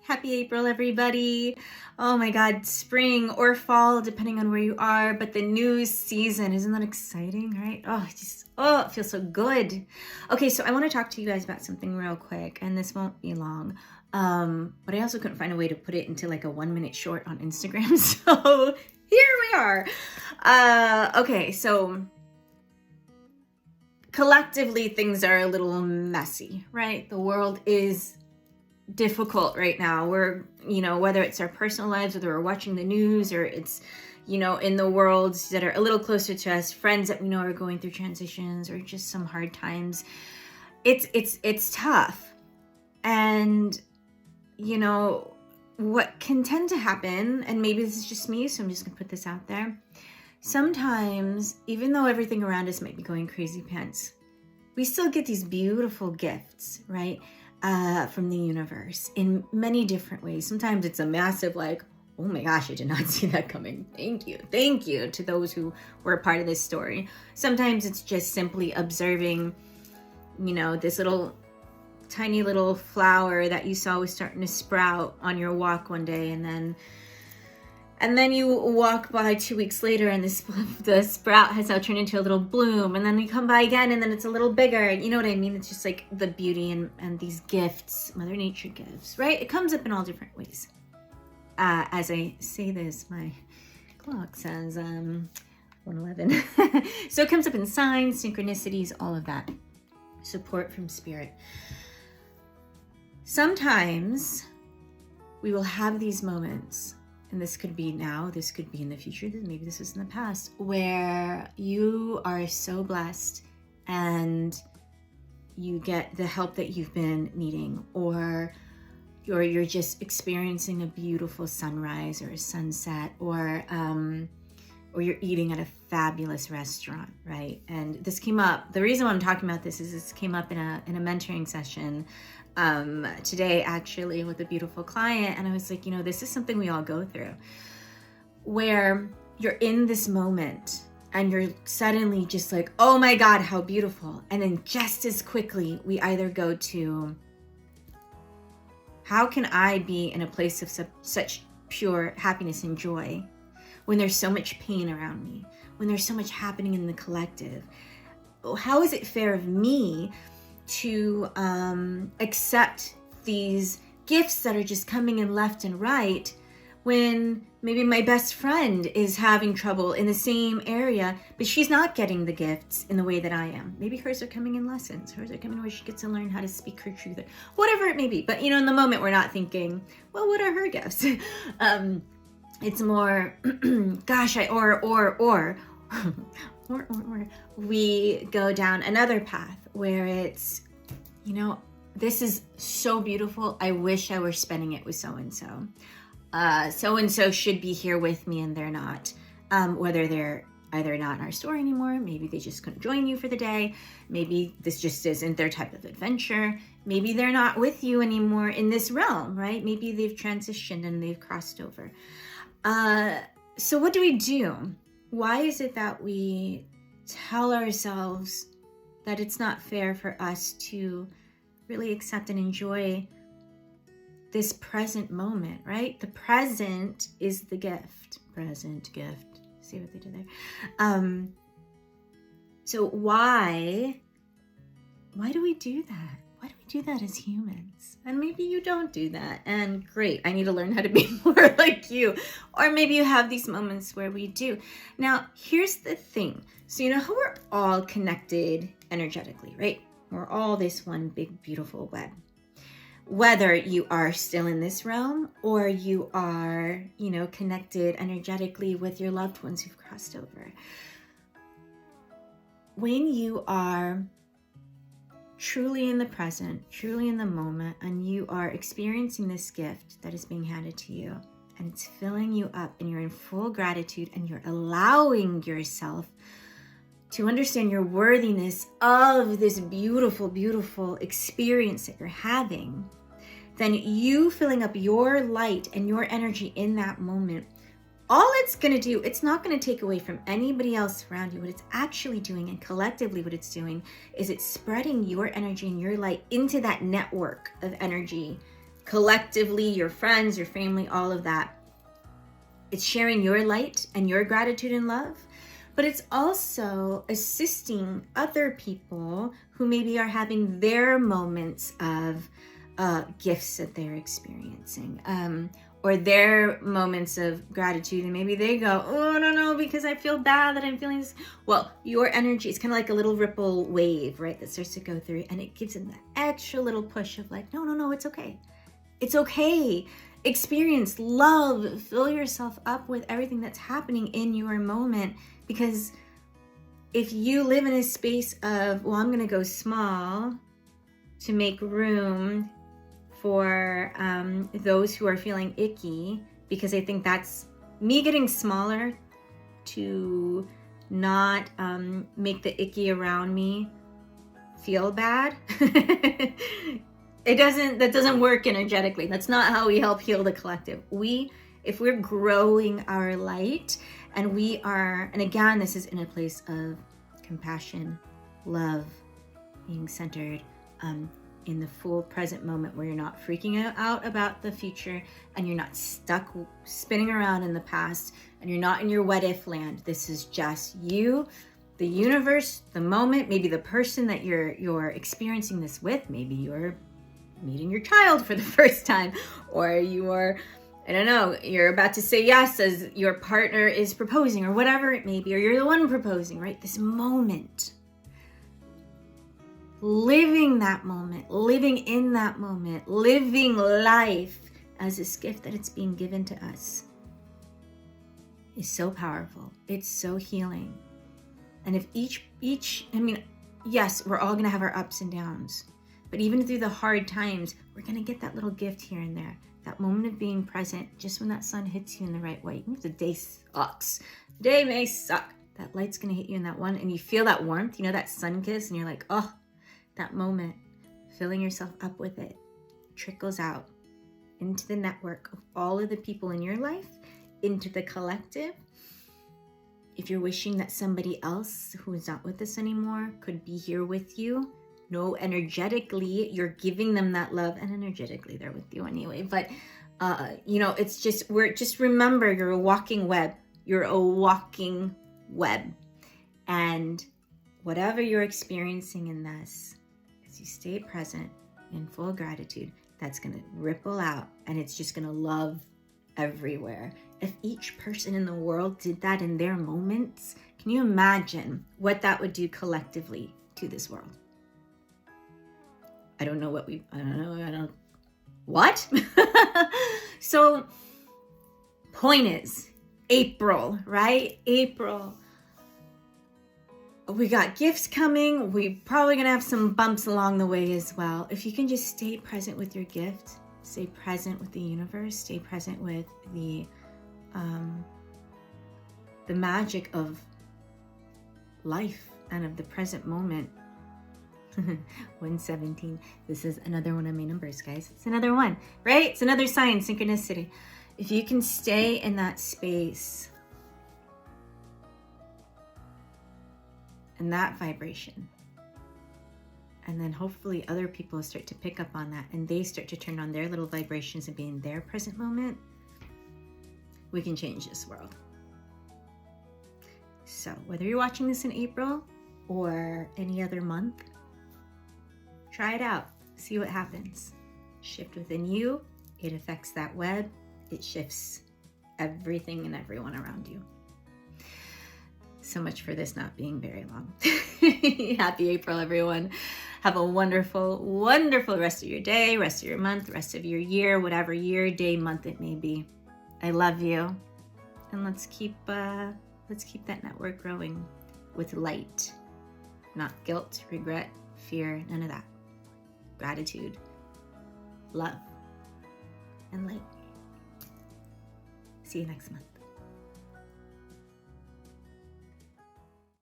Happy April, everybody. Oh my God, spring or fall, depending on where you are, but the new season, isn't that exciting, right? It feels so good. Okay, so I want to talk to you guys about something real quick, and this won't be long. But I also couldn't find a way to put it into like a 1-minute short on Instagram, so here we are. Okay, so collectively things are a little messy, right? The world is difficult right now. We're, whether it's our personal lives, whether we're watching the news, or it's, in the worlds that are a little closer to us, friends that we know are going through transitions or just some hard times. It's tough. And, what can tend to happen, and maybe this is just me, so I'm just gonna put this out there. Sometimes, even though everything around us might be going crazy pants, we still get these beautiful gifts, right? From the universe in many different ways. Sometimes it's a massive like, oh my gosh, I did not see that coming. Thank you to those who were a part of this story. Sometimes it's just simply observing, this tiny little flower that you saw was starting to sprout on your walk one day, and then you walk by 2 weeks later and the sprout has now turned into a little bloom, and then you come by again and then it's a little bigger. You know what I mean? It's just like the beauty and these gifts, Mother Nature gives, right? It comes up in all different ways. As I say this, my clock says 1:11. So it comes up in signs, synchronicities, all of that. Support from spirit. Sometimes we will have these moments, and this could be now, this could be in the future, maybe this was in the past, where you are so blessed and you get the help that you've been needing, or you're just experiencing a beautiful sunrise or a sunset, or you're eating at a fabulous restaurant, right? And this came up, the reason why I'm talking about this is this came up in a mentoring session today, actually, with a beautiful client. And I was like, this is something we all go through, where you're in this moment and you're suddenly just like, oh my God, how beautiful. And then just as quickly, we either go to, how can I be in a place of such pure happiness and joy when there's so much pain around me, when there's so much happening in the collective? How is it fair of me to accept these gifts that are just coming in left and right, when maybe my best friend is having trouble in the same area, but she's not getting the gifts in the way that I am? Maybe hers are coming in lessons, hers are coming where she gets to learn how to speak her truth, whatever it may be. But in the moment, we're not thinking, well, what are her gifts? It's more, gosh, or we go down another path where it's, this is so beautiful. I wish I were spending it with so-and-so. So-and-so should be here with me and they're not. Whether they're either not in our story anymore, maybe they just couldn't join you for the day. Maybe this just isn't their type of adventure. Maybe they're not with you anymore in this realm, right? Maybe they've transitioned and they've crossed over. So what do we do? Why is it that we tell ourselves that it's not fair for us to really accept and enjoy this present moment, right? The present is the gift. Present gift. See what they did there? So why do we do that? Why do we do that as humans? And maybe you don't do that. And great, I need to learn how to be more like you. Or maybe you have these moments where we do. Now, here's the thing. So how we're all connected energetically, right? We're all this one big, beautiful web. Whether you are still in this realm or you are, connected energetically with your loved ones who've crossed over. When you are truly in the present, truly in the moment, and you are experiencing this gift that is being handed to you, and it's filling you up, and you're in full gratitude, and you're allowing yourself to understand your worthiness of this beautiful, beautiful experience that you're having, then you filling up your light and your energy in that moment, all it's going to do, it's not going to take away from anybody else around you. What it's actually doing, and collectively what it's doing, is it's spreading your energy and your light into that network of energy collectively, your friends, your family, all of that. It's sharing your light and your gratitude and love, but it's also assisting other people who maybe are having their moments of gifts that they're experiencing, or their moments of gratitude, and maybe they go, oh, no, because I feel bad that I'm feeling this. Well, your energy is kind of like a little ripple wave, right, that starts to go through, and it gives them the extra little push of like, no, it's okay. It's okay. Experience, love, fill yourself up with everything that's happening in your moment, because if you live in a space of, well, I'm going to go small to make room for those who are feeling icky, because I think that's me getting smaller to not make the icky around me feel bad. That doesn't work energetically. That's not how we help heal the collective. If we're growing our light, and again, this is in a place of compassion, love, being centered, in the full present moment, where you're not freaking out about the future, and you're not stuck spinning around in the past, and you're not in your what if land. This is just you, the universe, the moment, maybe the person that you're experiencing this with. Maybe you're meeting your child for the first time, or you're about to say yes as your partner is proposing, or whatever it may be, or you're the one proposing, right? This moment. Living that moment, living in that moment, living life as this gift that it's being given to us is so powerful. It's so healing. And if yes, we're all going to have our ups and downs, but even through the hard times, we're going to get that little gift here and there, that moment of being present, just when that sun hits you in the right way. Even if the day sucks, the day may suck, that light's going to hit you in that one, and you feel that warmth, that sun kiss, and you're like, oh, that moment, filling yourself up with it, trickles out into the network of all of the people in your life, into the collective. If you're wishing that somebody else who is not with us anymore could be here with you, no, energetically, you're giving them that love, and energetically, they're with you anyway. But, remember, you're a walking web. You're a walking web. And whatever you're experiencing in this, as you stay present in full gratitude, that's going to ripple out, and it's just going to love everywhere. If each person in the world did that in their moments, can you imagine what that would do collectively to this world? What? So, point is, April, right? April. We got gifts coming. We're probably going to have some bumps along the way as well. If you can just stay present with your gift, stay present with the universe, stay present with the magic of life and of the present moment. 117. This is another one of my numbers, guys. It's another one, right? It's another sign, synchronicity. If you can stay in that space and that vibration, and then hopefully other people start to pick up on that, and they start to turn on their little vibrations and be in their present moment, we can change this world. So whether you're watching this in April or any other month, try it out. See what happens. Shift within you. It affects that web. It shifts everything and everyone around you. So much for this not being very long. Happy April, everyone. Have a wonderful, wonderful rest of your day, rest of your month, rest of your year, whatever year, day, month it may be. I love you. And let's keep that network growing with light, not guilt, regret, fear, none of that. Gratitude, love, and light. See you next month.